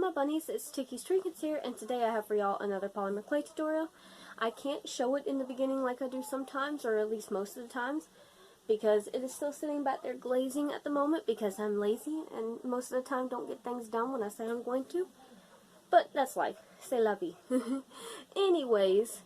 my bunnies, it's Tiki's Trinkets here, and today I have for y'all another polymer clay tutorial. I can't show it in the beginning like I do sometimes, or at least most of the times, because it is still sitting back there glazing at the moment because I'm lazy and most of the time don't get things done when I say I'm going to. But that's life. C'est la vie. Anyways,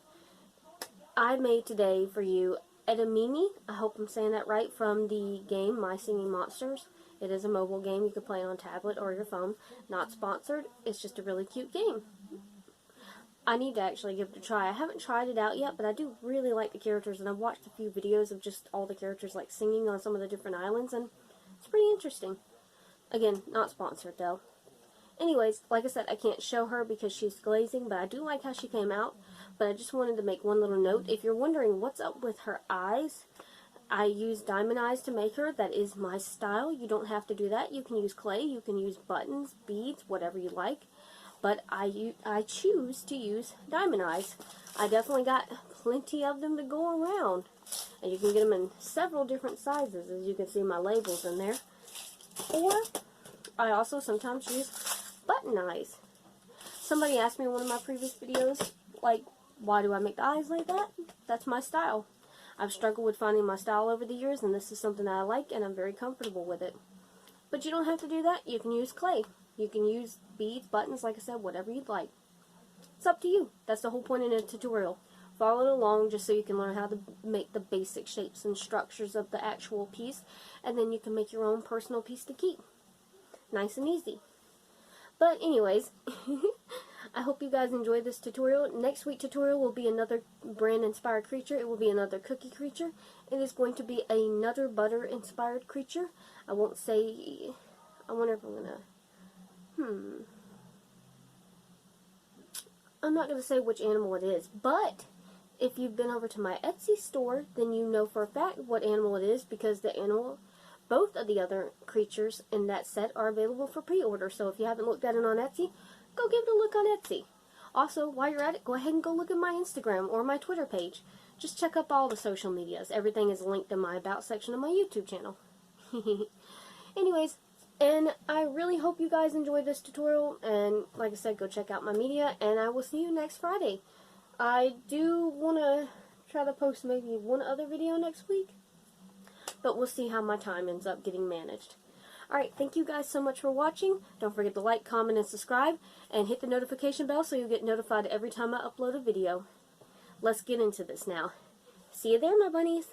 I made today for you Edamimi. I hope I'm saying that right, from the game My Singing Monsters. It is a mobile game you can play on tablet or your phone. Not sponsored. It's just a really cute game. I need to actually give it a try. I haven't tried it out yet, but I do really like the characters, and I've watched a few videos of just all the characters like singing on some of the different islands, and it's pretty interesting. Again, not sponsored though. Anyways, like I said, I can't show her because she's glazing, but I do like how she came out. But I just wanted to make one little note. If you're wondering what's up with her eyes, I use diamond eyes to make her. That is my style. You don't have to do that. You can use clay, you can use buttons, beads, whatever you like. But I choose to use diamond eyes. I definitely got plenty of them to go around. And you can get them in several different sizes, as you can see my labels in there. Or I also sometimes use button eyes. Somebody asked me in one of my previous videos, like, why do I make the eyes like that? That's my style. I've struggled with finding my style over the years, and this is something that I like, and I'm very comfortable with it. But you don't have to do that. You can use clay. You can use beads, buttons, like I said, whatever you'd like. It's up to you. That's the whole point in a tutorial. Follow it along just so you can learn how to make the basic shapes and structures of the actual piece, and then you can make your own personal piece to keep. Nice and easy. But anyways, I hope you guys enjoyed this tutorial. Next week's tutorial will be another brand-inspired creature. It will be another cookie creature. It is going to be another butter-inspired creature. I won't say... I wonder if I'm going to... I'm not going to say which animal it is, but if you've been over to my Etsy store, then you know for a fact what animal it is, because the animal... Both of the other creatures in that set are available for pre-order, so if you haven't looked at it on Etsy, go give it a look on Etsy. Also, while you're at it, go ahead and go look at my Instagram or my Twitter page. Just check up all the social medias. Everything is linked in my About section of my YouTube channel. Anyways, and I really hope you guys enjoyed this tutorial, and like I said, go check out my media, and I will see you next Friday. I do want to try to post maybe one other video next week, but we'll see how my time ends up getting managed. Alright, thank you guys so much for watching. Don't forget to like, comment, and subscribe, and hit the notification bell so you'll get notified every time I upload a video. Let's get into this now. See you there, my bunnies!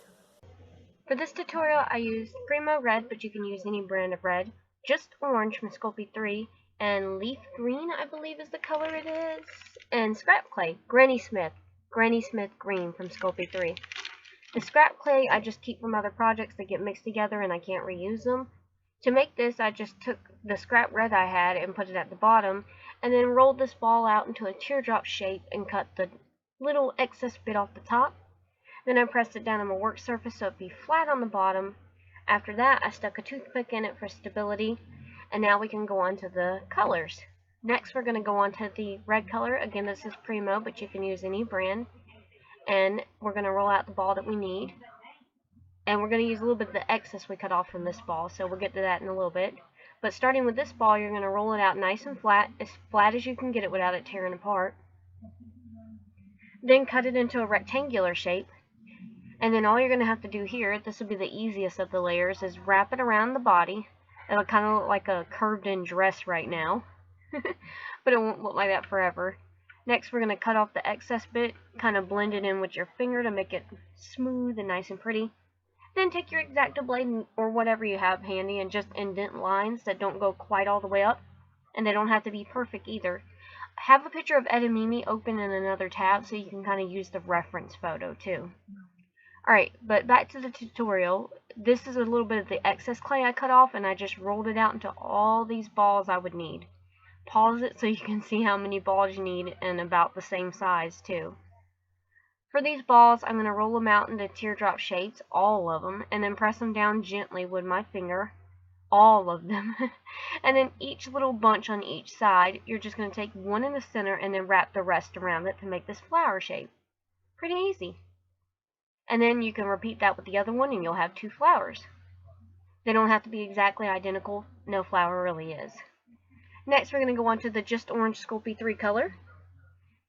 For this tutorial, I used Primo Red, but you can use any brand of red, Just Orange from Sculpey 3, and Leaf Green, I believe is the color it is, and Scrap Clay, Granny Smith Green from Sculpey 3. The scrap clay I just keep from other projects that get mixed together and I can't reuse them. To make this, I just took the scrap red I had and put it at the bottom, and then rolled this ball out into a teardrop shape and cut the little excess bit off the top. Then I pressed it down on my work surface so it'd be flat on the bottom. After that, I stuck a toothpick in it for stability, and now we can go on to the colors. Next, we're going to go on to the red color. Again, this is Primo, but you can use any brand. And we're going to roll out the ball that we need. And we're going to use a little bit of the excess we cut off from this ball, so we'll get to that in a little bit. But starting with this ball, you're going to roll it out nice and flat as you can get it without it tearing apart. Then cut it into a rectangular shape. And then all you're going to have to do here, this will be the easiest of the layers, is wrap it around the body. It'll kind of look like a curved-in dress right now. But it won't look like that forever. Next, we're going to cut off the excess bit, kind of blend it in with your finger to make it smooth and nice and pretty. Then take your X-Acto blade or whatever you have handy and just indent lines that don't go quite all the way up, and they don't have to be perfect either. Have a picture of Edamimi open in another tab so you can kind of use the reference photo too. Alright, but back to the tutorial. This is a little bit of the excess clay I cut off, and I just rolled it out into all these balls I would need. Pause it so you can see how many balls you need and about the same size too. For these balls, I'm going to roll them out into teardrop shapes, all of them, and then press them down gently with my finger, all of them. And then each little bunch on each side, you're just going to take one in the center and then wrap the rest around it to make this flower shape. Pretty easy. And then you can repeat that with the other one and you'll have two flowers. They don't have to be exactly identical. No flower really is. Next, we're going to go on to the Just Orange Sculpey 3 color.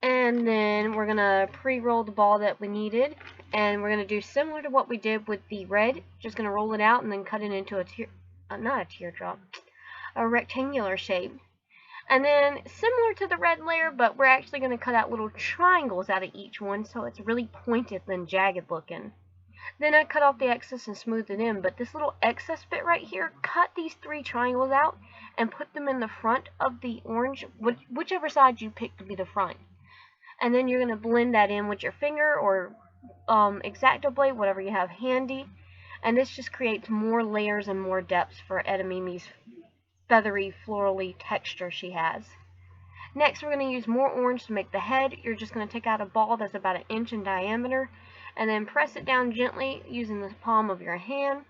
And then we're going to pre-roll the ball that we needed. And we're going to do similar to what we did with the red. Just going to roll it out and then cut it into a rectangular shape. And then, similar to the red layer, but we're actually going to cut out little triangles out of each one so it's really pointed than jagged looking. Then I cut off the excess and smoothed it in, but this little excess bit right here, cut these 3 triangles out and put them in the front of the orange, whichever side you pick to be the front. And then you're going to blend that in with your finger or X-Acto blade, whatever you have handy. And this just creates more layers and more depth for Edamimi's feathery, florally texture she has. Next, we're going to use more orange to make the head. You're just going to take out a ball that's about 1 inch in diameter and then press it down gently using the palm of your hand,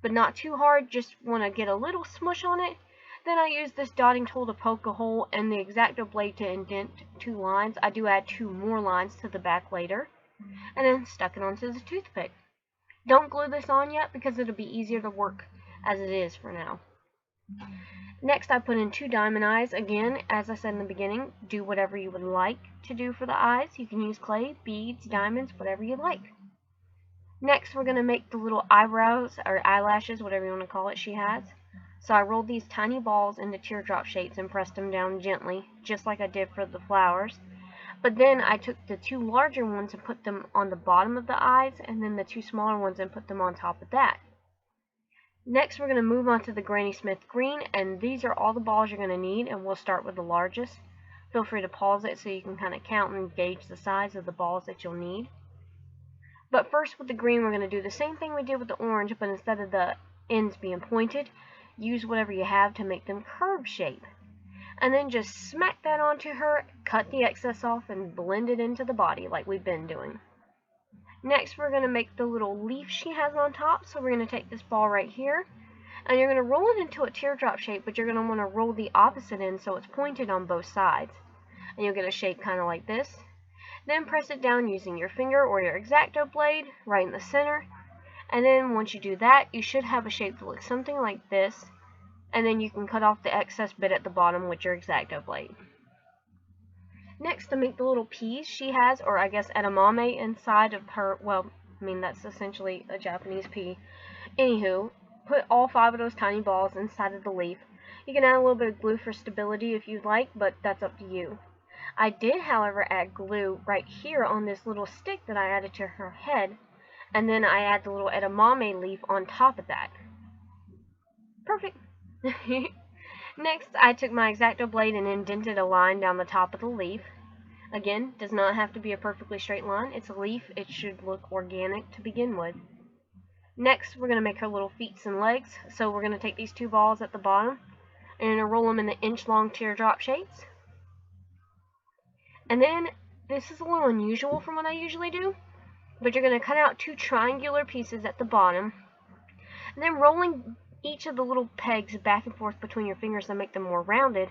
but not too hard, just want to get a little smush on it. Then I use this dotting tool to poke a hole and the X-Acto blade to indent 2 lines. I do add 2 more lines to the back later, and then stuck it onto the toothpick. Don't glue this on yet because it'll be easier to work as it is for now. Next, I put in 2 diamond eyes. Again, as I said in the beginning, do whatever you would like to do for the eyes. You can use clay, beads, diamonds, whatever you like. Next, we're going to make the little eyebrows, or eyelashes, whatever you want to call it, she has. So I rolled these tiny balls into teardrop shapes and pressed them down gently, just like I did for the flowers. But then I took the 2 larger ones and put them on the bottom of the eyes, and then the 2 smaller ones and put them on top of that. Next, we're going to move on to the Granny Smith green, and these are all the balls you're going to need, and we'll start with the largest. Feel free to pause it so you can kind of count and gauge the size of the balls that you'll need. But first, with the green, we're going to do the same thing we did with the orange, but instead of the ends being pointed, use whatever you have to make them curved shape. And then just smack that onto her, cut the excess off, and blend it into the body like we've been doing. Next, we're going to make the little leaf she has on top. So we're going to take this ball right here, and you're going to roll it into a teardrop shape, but you're going to want to roll the opposite end so it's pointed on both sides. And you'll get a shape kind of like this. Then press it down using your finger or your X-Acto blade right in the center. And then once you do that, you should have a shape that looks something like this. And then you can cut off the excess bit at the bottom with your X-Acto blade. Next, to make the little peas she has, or I guess edamame inside of her, well, I mean that's essentially a Japanese pea. Anywho, put all 5 of those tiny balls inside of the leaf. You can add a little bit of glue for stability if you'd like, but that's up to you. I did, however, add glue right here on this little stick that I added to her head, and then I add the little edamame leaf on top of that. Perfect! Next, I took my X-Acto blade and indented a line down the top of the leaf. Again, does not have to be a perfectly straight line. It's a leaf. It should look organic to begin with. Next, we're going to make her little feet and legs. So we're going to take these 2 balls at the bottom and roll them in the inch-long teardrop shapes. And then, this is a little unusual from what I usually do, but you're going to cut out 2 triangular pieces at the bottom, and then rolling each of the little pegs back and forth between your fingers to make them more rounded.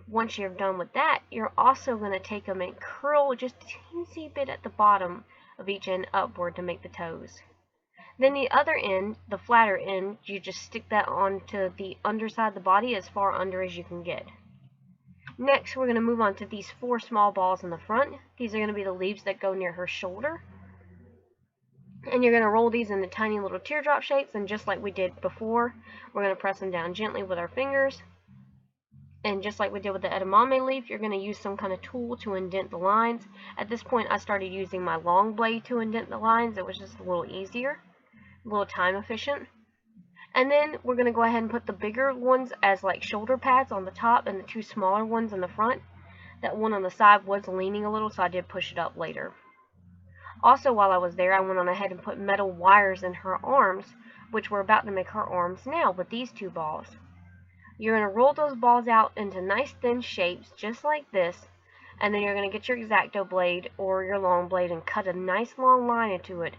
Once you're done with that, you're also going to take them and curl just a teensy bit at the bottom of each end upward to make the toes. Then the other end, the flatter end, you just stick that onto the underside of the body as far under as you can get. Next, we're going to move on to these 4 small balls in the front. These are going to be the leaves that go near her shoulder. And you're going to roll these into tiny little teardrop shapes, and just like we did before, we're going to press them down gently with our fingers. And just like we did with the edamame leaf, you're going to use some kind of tool to indent the lines. At this point, I started using my long blade to indent the lines. It was just a little easier, a little time efficient. And then we're going to go ahead and put the bigger ones as like shoulder pads on the top and the 2 smaller ones in the front. That one on the side was leaning a little, so I did push it up later. Also, while I was there, I went on ahead and put metal wires in her arms, which we're about to make her arms now with these 2 balls. You're going to roll those balls out into nice thin shapes, just like this, and then you're going to get your X-Acto blade or your long blade and cut a nice long line into it.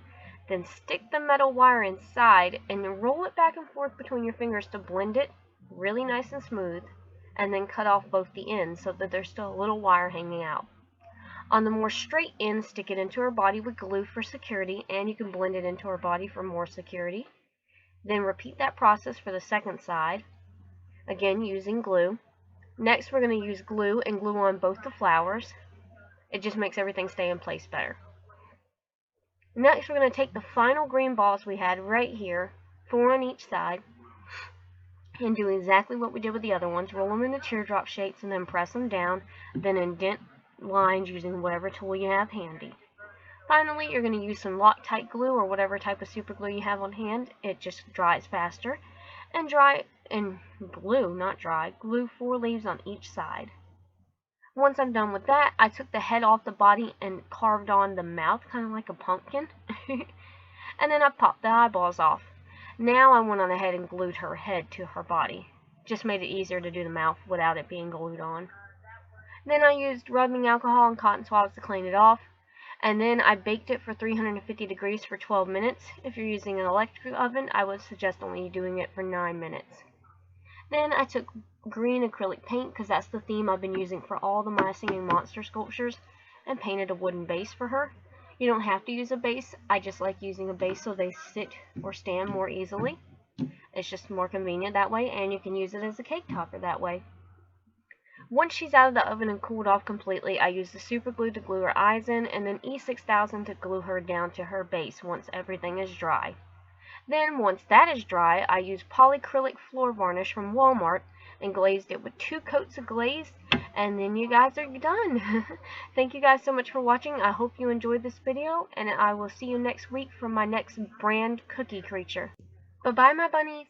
Then stick the metal wire inside and roll it back and forth between your fingers to blend it really nice and smooth, and then cut off both the ends so that there's still a little wire hanging out. On the more straight end, stick it into her body with glue for security, and you can blend it into her body for more security. Then repeat that process for the second side, again using glue. Next, we're going to use glue and glue on both the flowers. It just makes everything stay in place better. Next, we're going to take the final green balls we had right here, 4 on each side, and do exactly what we did with the other ones. Roll them into teardrop shapes and then press them down, then indent lines using whatever tool you have handy. Finally, you're going to use some Loctite glue or whatever type of super glue you have on hand. It just dries faster. And glue 4 leaves on each side. Once I'm done with that, I took the head off the body and carved on the mouth, kind of like a pumpkin. And then I popped the eyeballs off. Now I went on ahead and glued her head to her body. Just made it easier to do the mouth without it being glued on. Then I used rubbing alcohol and cotton swabs to clean it off. And then I baked it for 350 degrees for 12 minutes. If you're using an electric oven, I would suggest only doing it for 9 minutes. Then I took green acrylic paint, because that's the theme I've been using for all my singing monster sculptures, and painted a wooden base for her. You don't have to use a base. I just like using a base so they sit or stand more easily. It's just more convenient that way, and you can use it as a cake topper that way. Once she's out of the oven and cooled off completely, I use the super glue to glue her eyes in, and then E6000 to glue her down to her base once everything is dry. Then, once that is dry, I use polyacrylic floor varnish from Walmart and glazed it with 2 coats of glaze, and then you guys are done. Thank you guys so much for watching. I hope you enjoyed this video, and I will see you next week for my next brand cookie creature. Bye-bye, my bunnies!